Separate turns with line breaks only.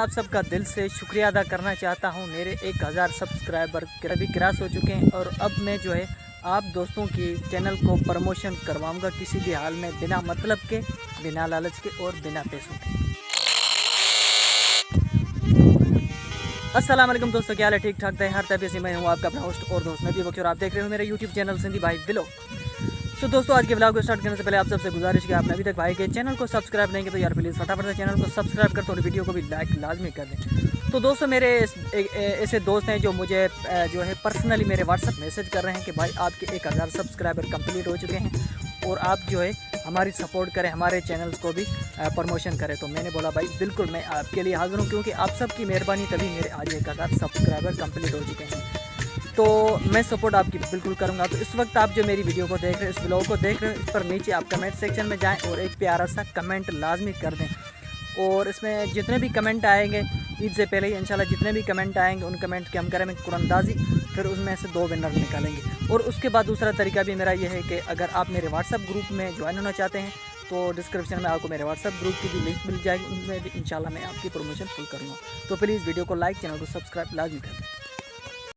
आप सबका दिल से शुक्रिया अदा करना चाहता हूं। मेरे 1000 सब्सक्राइबर अभी क्रॉस हो चुके हैं और अब मैं जो है आप दोस्तों की चैनल को प्रमोशन करवाऊंगा किसी भी हाल में, बिना मतलब के, बिना लालच के और बिना पैसों के। अस्सलाम वालेकुम दोस्तों, क्या हाल है? ठीक ठाक है हर तबीयत से। मैं हूँ आपका अपना होस्ट और दोस्त नबी बख्श और आप देख रहे हो मेरा यूट्यूब चैनल सिंधी भाई व्लॉग। तो दोस्तों आज के व्लॉग को स्टार्ट करने से पहले आप सबसे गुजारिश कि आपने अभी तक भाई के चैनल को सब्सक्राइब नहीं किया तो यार प्लीज़ फटाफट से चैनल को सब्सक्राइब कर और वीडियो को भी लाइक लाजमी कर दें। तो दोस्तों मेरे ऐसे दोस्त हैं जो मुझे जो है पर्सनली मेरे व्हाट्सअप मैसेज कर रहे हैं कि भाई आपके 1000 सब्सक्राइबर कंप्लीट हो चुके हैं और आप जो है हमारी सपोर्ट करें, हमारे चैनल्स को भी प्रमोशन करें। तो मैंने बोला भाई बिल्कुल मैं आपके लिए हाजिर हूँ, क्योंकि आप सबकी मेहरबानी तभी मेरे आज 1000 सब्सक्राइबर कंप्लीट हो चुके हैं। तो मैं सपोर्ट आपकी बिल्कुल करूंगा। तो इस वक्त आप जो मेरी वीडियो को देख रहे हैं, इस ब्लॉग को देख रहे हैं, इस पर नीचे आप कमेंट सेक्शन में जाएं और एक प्यारा सा कमेंट लाजमी कर दें। और इसमें जितने भी कमेंट आएंगे ईद से पहले ही इंशाल्लाह जितने भी कमेंट आएंगे उन कमेंट के हम करेंगे कुरानंदाजी, फिर उसमें से 2 विनर निकालेंगे। और उसके बाद दूसरा तरीका भी मेरा यह है कि अगर आप मेरे व्हाट्सअप ग्रुप में ज्वाइन होना चाहते हैं तो डिस्क्रिप्शन में आपको मेरे व्हाट्सअप ग्रुप की भी लिंक मिल जाएगी, उनमें भी इंशाल्लाह मैं आपकी प्रमोशन फुल करूँगा। तो प्लीज़ वीडियो को लाइक, चैनल को सब्सक्राइब लाजमी कर दें।